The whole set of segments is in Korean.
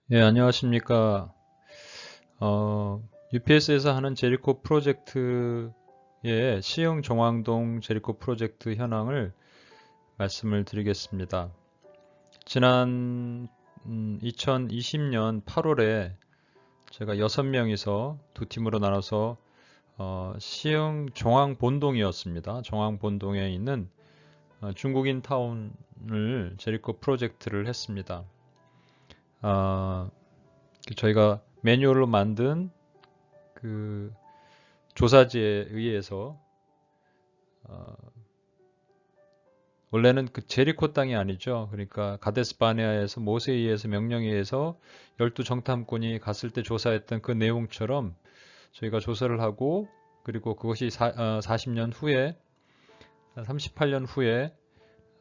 예, 안녕하십니까. UPS에서 하는 제리코 프로젝트의 시흥 종황동 제리코 프로젝트 현황을 말씀을 드리겠습니다. 지난 2020년 8월에 제가 6명이서 두 팀으로 나눠서 시흥 종황본동이었습니다. 종황본동에 있는 중국인 타운을 제리코 프로젝트를 했습니다. 저희가 매뉴얼로 만든 그 조사지에 의해서 원래는 그 제리코 땅이 아니죠. 그러니까 가데스 바네아에서 모세에 의해서 명령에 의해서 12정탐꾼이 갔을 때 조사했던 그 내용처럼 저희가 조사를 하고, 그리고 그것이 40년 후에 38년 후에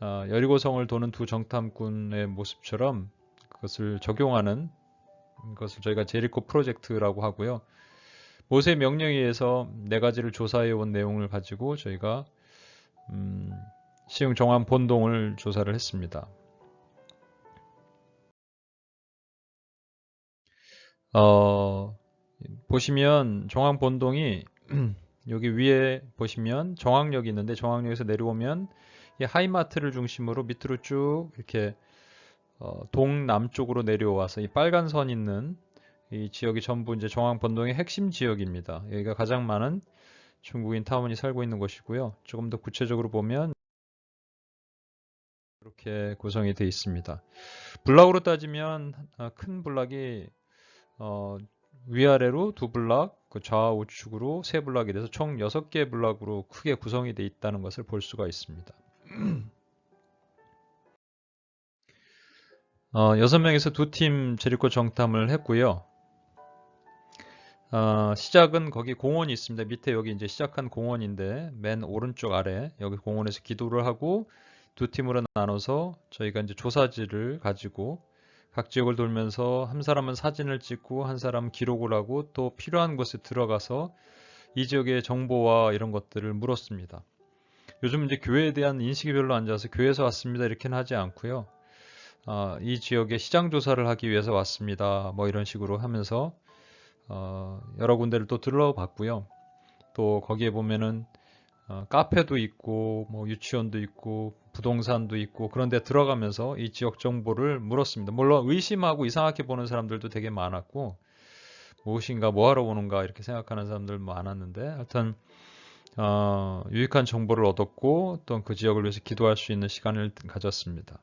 여리고성을 도는 두 정탐꾼의 모습처럼 그것을 적용하는 것을 저희가 제리코 프로젝트라고 하고요. 모세 명령에 의해서 네 가지를 조사해 온 내용을 가지고 저희가 시흥 종암 본동을 조사를 했습니다. 보시면 종암 본동이 여기 위에 보시면 정왕역이 있는데, 정왕역에서 내려오면 이 하이마트를 중심으로 밑으로 쭉 이렇게 동남쪽으로 내려와서 이 빨간 선 있는 이 지역이 전부 이제 종암 본동의 핵심 지역입니다. 여기가 가장 많은 중국인 타운이 살고 있는 곳이고요. 조금 더 구체적으로 보면 이렇게 구성이 되어 있습니다. 블락으로 따지면 큰 블락이 위아래로 두 블락, 그 좌우측으로 세 블락이 돼서 총 6개 블락으로 크게 구성이 되어 있다는 것을 볼 수가 있습니다. 6명에서 두 팀 재리코 정탐을 했고요. 시작은 거기 공원이 있습니다. 밑에 여기 이제 시작한 공원인데 맨 오른쪽 아래 여기 공원에서 기도를 하고 두 팀으로 나눠서 저희가 이제 조사지를 가지고 각 지역을 돌면서 한 사람은 사진을 찍고 한 사람은 기록을 하고 또 필요한 곳에 들어가서 이 지역의 정보와 이런 것들을 물었습니다. 요즘 이제 교회에 대한 인식이 별로 안 좋아서 교회에서 왔습니다 이렇게는 하지 않고요. 이 지역의 시장 조사를 하기 위해서 왔습니다. 뭐 이런 식으로 하면서 여러 군데를 또 들러봤고요. 또 거기에 보면은 카페도 있고 뭐 유치원도 있고 부동산도 있고, 그런 데 들어가면서 이 지역 정보를 물었습니다. 물론 의심하고 이상하게 보는 사람들도 되게 많았고, 무엇인가 뭐하러 오는가 이렇게 생각하는 사람들 많았는데, 하여튼 유익한 정보를 얻었고 또 그 지역을 위해서 기도할 수 있는 시간을 가졌습니다.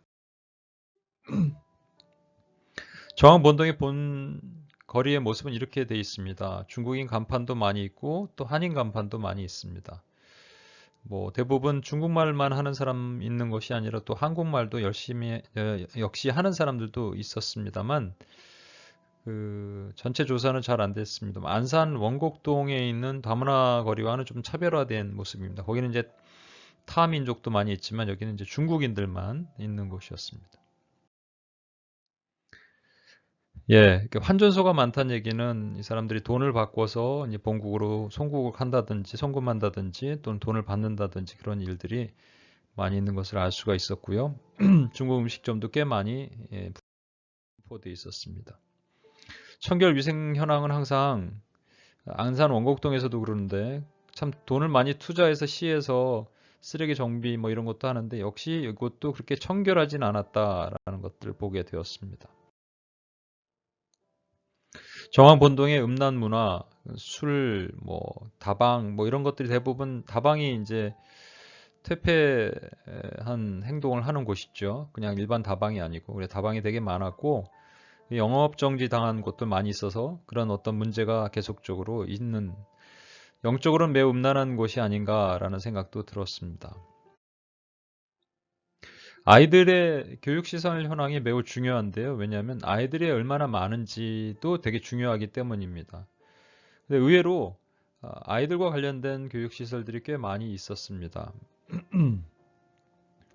정황본동의 본 거리의 모습은 이렇게 되어 있습니다. 중국인 간판도 많이 있고 또 한인 간판도 많이 있습니다. 뭐 대부분 중국말만 하는 사람 있는 것이 아니라 또 한국말도 열심히 역시 하는 사람들도 있었습니다만, 그 전체 조사는 잘 안 됐습니다. 안산 원곡동에 있는 다문화 거리와는 좀 차별화된 모습입니다. 거기는 이제 타 민족도 많이 있지만 여기는 이제 중국인들만 있는 곳이었습니다. 예, 환전소가 많다는 얘기는 이 사람들이 돈을 바꿔서 이제 본국으로 송국을 한다든지 송금한다든지 또는 돈을 받는다든지 그런 일들이 많이 있는 것을 알 수가 있었고요. 중국 음식점도 꽤 많이 분포되어 있었습니다. 청결 위생 현황은 항상 안산 원곡동에서도 그러는데, 참 돈을 많이 투자해서 시에서 쓰레기 정비 뭐 이런 것도 하는데 역시 이것도 그렇게 청결하진 않았다라는 것들을 보게 되었습니다. 정황본동의 음란 문화, 술, 뭐 다방 뭐 이런 것들이 대부분, 다방이 이제 퇴폐한 행동을 하는 곳이죠. 그냥 일반 다방이 아니고. 그래 다방이 되게 많았고 영업 정지 당한 곳도 많이 있어서 그런 어떤 문제가 계속적으로 있는, 영적으로는 매우 음란한 곳이 아닌가라는 생각도 들었습니다. 아이들의 교육시설 현황이 매우 중요한데요. 왜냐하면 아이들이 얼마나 많은지도 되게 중요하기 때문입니다. 근데 의외로 아이들과 관련된 교육시설들이 꽤 많이 있었습니다.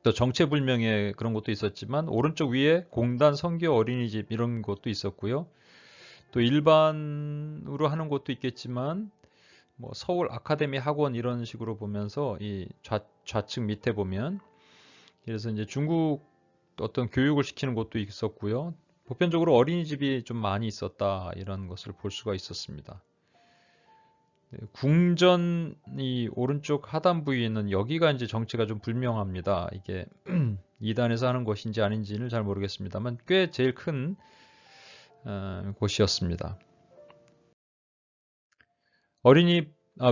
또 정체불명의 그런 것도 있었지만 오른쪽 위에 공단 선교 어린이집 이런 것도 있었고요. 또 일반으로 하는 곳도 있겠지만 뭐 서울 아카데미 학원 이런 식으로 보면서 이 좌측 밑에 보면, 그래서 이제 중국 어떤 교육을 시키는 곳도 있었고요. 보편적으로 어린이집이 좀 많이 있었다 이런 것을 볼 수가 있었습니다. 궁전이 오른쪽 하단 부위에 있는 여기가 이제 정체가 좀 불명합니다. 이게 2단에서 하는 것인지 아닌지는 잘 모르겠습니다만 꽤 제일 큰 곳이었습니다.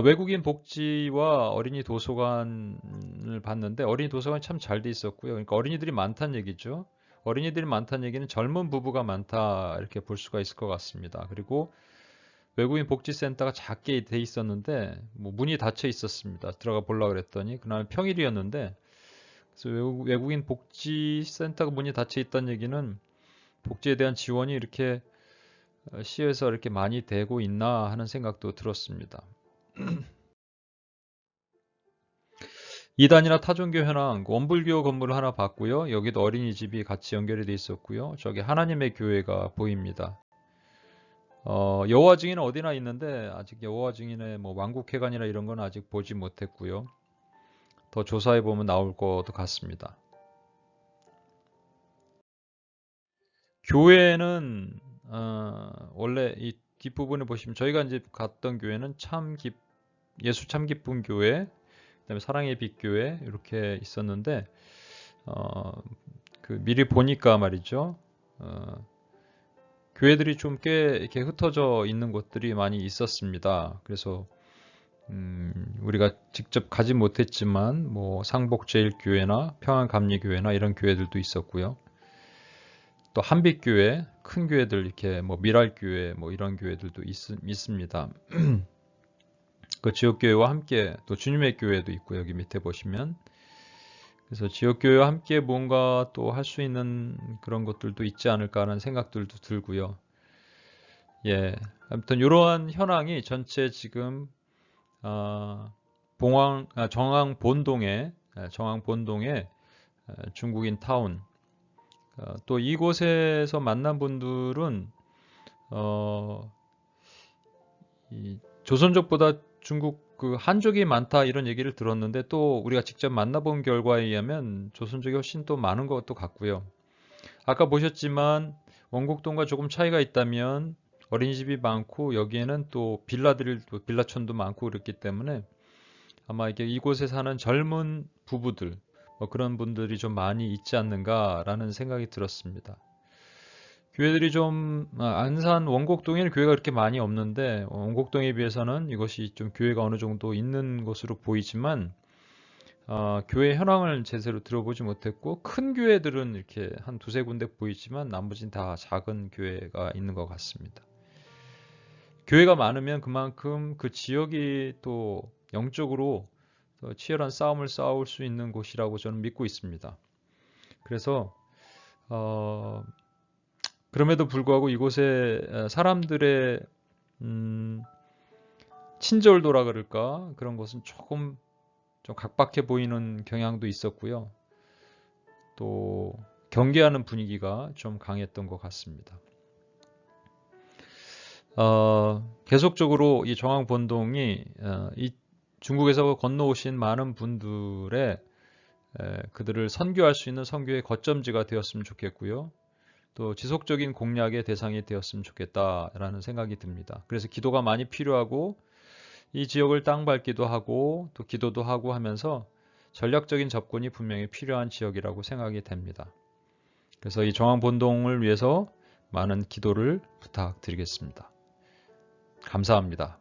외국인 복지와 어린이 도서관을 봤는데 어린이 도서관이 참 잘 돼 있었고요. 그러니까 어린이들이 많다는 얘기죠. 어린이들이 많다는 얘기는 젊은 부부가 많다 이렇게 볼 수가 있을 것 같습니다. 그리고 외국인 복지센터가 작게 돼 있었는데 뭐 문이 닫혀 있었습니다. 들어가 보려고 그랬더니 그날 평일이었는데 그래서 외국인 복지센터가 문이 닫혀 있다는 얘기는 복지에 대한 지원이 이렇게 시에서 이렇게 많이 되고 있나 하는 생각도 들었습니다. 2단이나 타종교 현황, 원불교 건물을 하나 봤고요. 여기도 어린이집이 같이 연결이 돼 있었고요. 저기 하나님의 교회가 보입니다. 여호와 증인은 어디나 있는데 아직 여호와 증인의 뭐 왕국회관이나 이런 건 아직 보지 못했고요. 더 조사해 보면 나올 것도 같습니다. 교회는 원래 이 뒷부분에 보시면 저희가 이제 갔던 교회는 예수 참 기쁨 교회, 그다음에 사랑의 빛 교회 이렇게 있었는데 미리 보니까 말이죠. 교회들이 좀 꽤 이렇게 흩어져 있는 곳들이 많이 있었습니다. 그래서 우리가 직접 가지 못했지만 뭐 상복제일교회나 평안감리교회나 이런 교회들도 있었고요. 또 한빛교회, 큰 교회들 이렇게 뭐 미랄교회 뭐 이런 교회들도 있습니다. 그 지역교회와 함께 또 주님의 교회도 있고 여기 밑에 보시면 그래서 지역교회와 함께 뭔가 또 할 수 있는 그런 것들도 있지 않을까 하는 생각들도 들고요. 예, 아무튼 이러한 현황이 전체 지금 정왕 본동에 중국인 타운 또 이곳에서 만난 분들은 조선족보다 중국 그 한족이 많다 이런 얘기를 들었는데 또 우리가 직접 만나본 결과에 의하면 조선족이 훨씬 또 많은 것도 같고요. 아까 보셨지만 원곡동과 조금 차이가 있다면 어린이집이 많고 여기에는 또 빌라촌도 많고 그렇기 때문에 아마 이곳에 사는 젊은 부부들 뭐 그런 분들이 좀 많이 있지 않는가라는 생각이 들었습니다. 교회들이 좀 안산 원곡동에는 교회가 그렇게 많이 없는데 원곡동에 비해서는 이것이 좀 교회가 어느 정도 있는 것으로 보이지만 교회 현황을 제대로 들어보지 못했고 큰 교회들은 이렇게 한 두세 군데 보이지만 나머지는 다 작은 교회가 있는 것 같습니다. 교회가 많으면 그만큼 그 지역이 또 영적으로 치열한 싸움을 싸울 수 있는 곳이라고 저는 믿고 있습니다. 그래서 그럼에도 불구하고 이곳에 사람들의 친절도라 그럴까 그런 것은 조금 좀 각박해 보이는 경향도 있었고요. 또 경계하는 분위기가 좀 강했던 것 같습니다. 계속적으로 이 정왕본동이 이 중국에서 건너오신 많은 분들의 그들을 선교할 수 있는 선교의 거점지가 되었으면 좋겠고요. 또 지속적인 공략의 대상이 되었으면 좋겠다라는 생각이 듭니다. 그래서 기도가 많이 필요하고 이 지역을 땅 밟기도 하고 또 기도도 하고 하면서 전략적인 접근이 분명히 필요한 지역이라고 생각이 됩니다. 그래서 이 정왕본동을 위해서 많은 기도를 부탁드리겠습니다. 감사합니다.